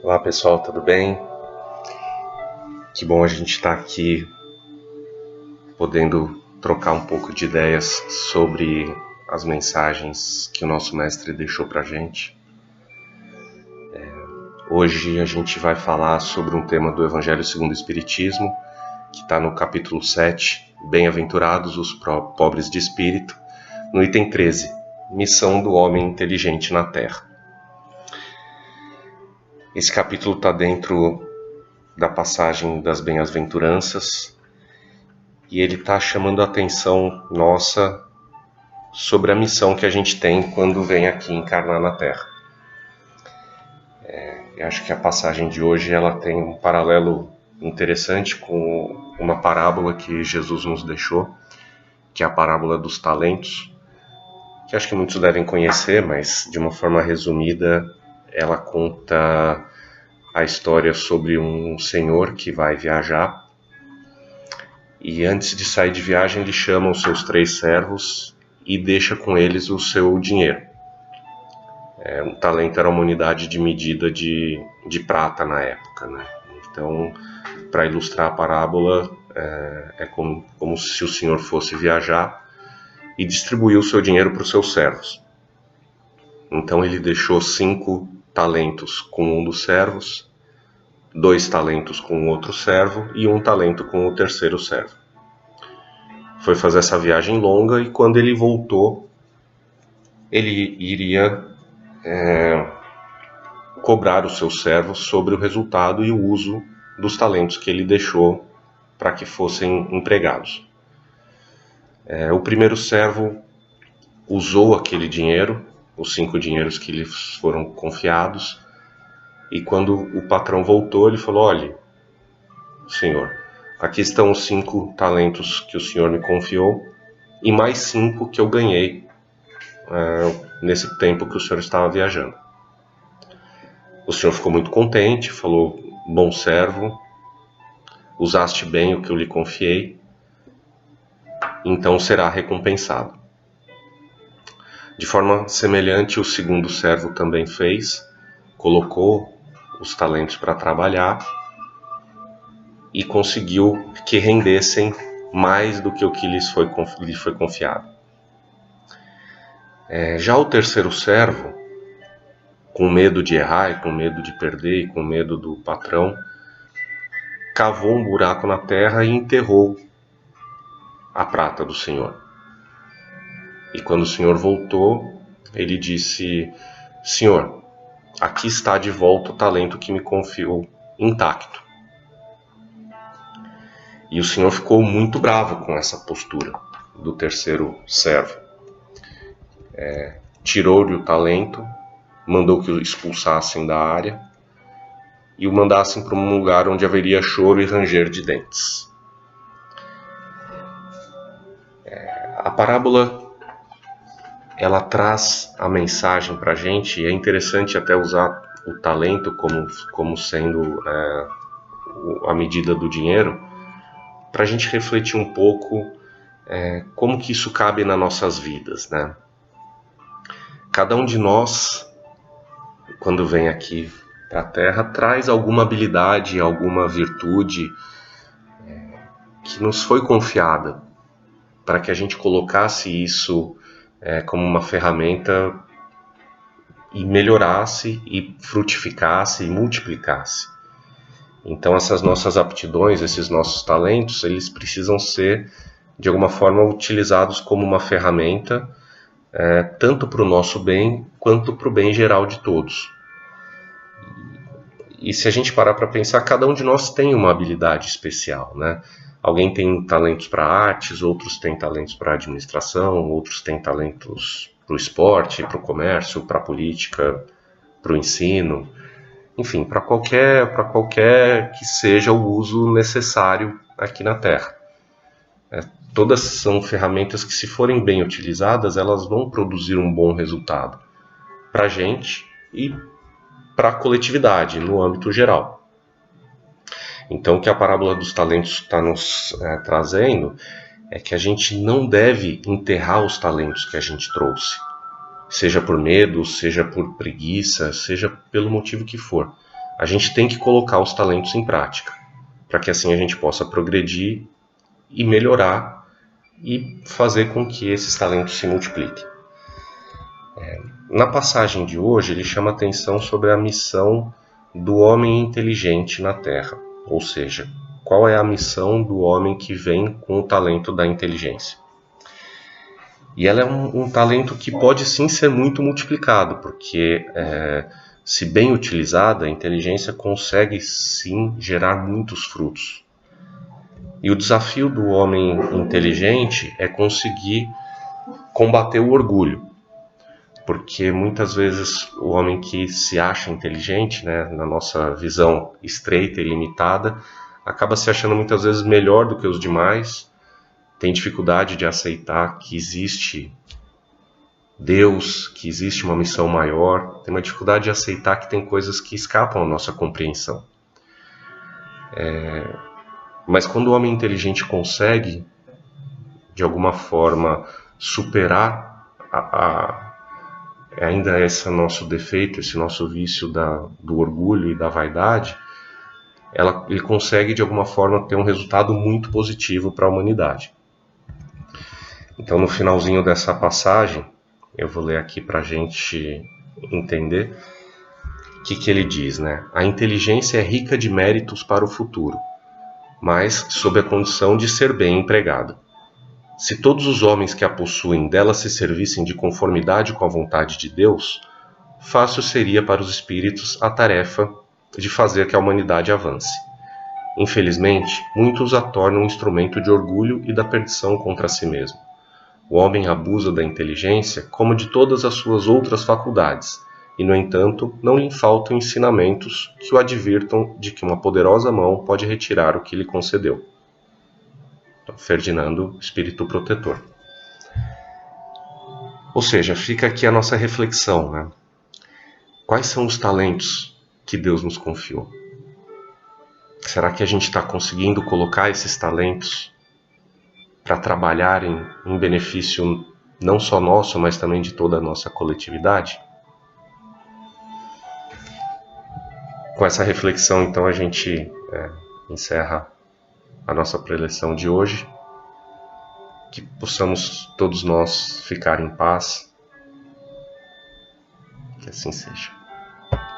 Olá pessoal, tudo bem? Que bom a gente estar aqui podendo trocar um pouco de ideias sobre as mensagens que o nosso mestre deixou pra gente. Hoje a gente vai falar sobre um tema do Evangelho segundo o Espiritismo, que está no capítulo 7, Bem-aventurados os pobres de espírito, no item 13, Missão do Homem Inteligente na Terra. Esse capítulo está dentro da passagem das Bem-aventuranças e ele está chamando a atenção nossa sobre a missão que a gente tem quando vem aqui encarnar na Terra. Eu acho que a passagem de hoje ela tem um paralelo interessante com uma parábola que Jesus nos deixou, que é a parábola dos talentos, que acho que muitos devem conhecer, mas de uma forma resumida ela conta a história sobre um senhor que vai viajar e antes de sair de viagem ele chama os seus 3 servos e deixa com eles o seu dinheiro. Um talento era uma unidade de medida de prata na época, né? Então, para ilustrar a parábola, é como se o senhor fosse viajar e distribuir o seu dinheiro para os seus servos. Então ele deixou 5 talentos com um dos servos, 2 talentos com o outro servo e 1 talento com o terceiro servo. Foi fazer essa viagem longa e quando ele voltou, ele iria cobrar os seus servos sobre o resultado e o uso dos talentos que ele deixou para que fossem empregados. O primeiro servo usou aquele dinheiro, os 5 dinheiros que lhes foram confiados, e quando o patrão voltou, ele falou: olhe, senhor, aqui estão os 5 talentos que o senhor me confiou e mais 5 que eu ganhei nesse tempo que o senhor estava viajando. O senhor ficou muito contente, falou: bom servo, usaste bem o que eu lhe confiei, então será recompensado. De forma semelhante, o segundo servo também fez, colocou os talentos para trabalhar e conseguiu que rendessem mais do que o que lhe foi confiado. Já o terceiro servo, com medo de errar, e com medo de perder, e com medo do patrão, cavou um buraco na terra e enterrou a prata do senhor. E quando o senhor voltou, ele disse: senhor, aqui está de volta o talento que me confiou intacto. E o senhor ficou muito bravo com essa postura do terceiro servo. Tirou-lhe o talento, mandou que o expulsassem da área e o mandassem para um lugar onde haveria choro e ranger de dentes. A parábola ela traz a mensagem para a gente, e é interessante até usar o talento como sendo a medida do dinheiro, para a gente refletir um pouco como que isso cabe nas nossas vidas, né? Cada um de nós, quando vem aqui para a Terra, traz alguma habilidade, alguma virtude que nos foi confiada, para que a gente colocasse isso como uma ferramenta e melhorasse, e frutificasse, e multiplicasse. Então essas nossas aptidões, esses nossos talentos, eles precisam ser, de alguma forma, utilizados como uma ferramenta, tanto para o nosso bem, quanto para o bem geral de todos. E se a gente parar para pensar, cada um de nós tem uma habilidade especial, né? Alguém tem talentos para artes, outros têm talentos para administração, outros têm talentos para o esporte, para o comércio, para a política, para o ensino. Enfim, para qualquer que seja o uso necessário aqui na Terra. Todas são ferramentas que, se forem bem utilizadas, elas vão produzir um bom resultado para a gente e para a coletividade, no âmbito geral. Então, o que a parábola dos talentos está nos trazendo é que a gente não deve enterrar os talentos que a gente trouxe, seja por medo, seja por preguiça, seja pelo motivo que for. a gente tem que colocar os talentos em prática, para que assim a gente possa progredir e melhorar e fazer com que esses talentos se multipliquem. Na passagem de hoje, ele chama atenção sobre a missão do homem inteligente na Terra, ou seja, qual é a missão do homem que vem com o talento da inteligência. E ela é um talento que pode sim ser muito multiplicado, porque se bem utilizada, a inteligência consegue sim gerar muitos frutos. E o desafio do homem inteligente é conseguir combater o orgulho, porque muitas vezes o homem que se acha inteligente, né, na nossa visão estreita e limitada, acaba se achando muitas vezes melhor do que os demais, tem dificuldade de aceitar que existe Deus, que existe uma missão maior, tem uma dificuldade de aceitar que tem coisas que escapam à nossa compreensão. Mas quando o homem inteligente consegue, de alguma forma, superar ainda esse nosso defeito, esse nosso vício do orgulho e da vaidade, ele consegue, de alguma forma, ter um resultado muito positivo para a humanidade. Então, no finalzinho dessa passagem, eu vou ler aqui para a gente entender o que ele diz, né? A inteligência é rica de méritos para o futuro, mas sob a condição de ser bem empregada. Se todos os homens que a possuem dela se servissem de conformidade com a vontade de Deus, fácil seria para os espíritos a tarefa de fazer que a humanidade avance. Infelizmente, muitos a tornam um instrumento de orgulho e da perdição contra si mesmo. O homem abusa da inteligência como de todas as suas outras faculdades, e, no entanto, não lhe faltam ensinamentos que o advirtam de que uma poderosa mão pode retirar o que lhe concedeu. Ferdinando, espírito protetor. Ou seja, fica aqui a nossa reflexão, né? Quais são os talentos que Deus nos confiou? Será que a gente está conseguindo colocar esses talentos para trabalhar em benefício não só nosso, mas também de toda a nossa coletividade? Com essa reflexão, então, a gente encerra a nossa preleção de hoje. Que possamos todos nós ficar em paz. Que assim seja.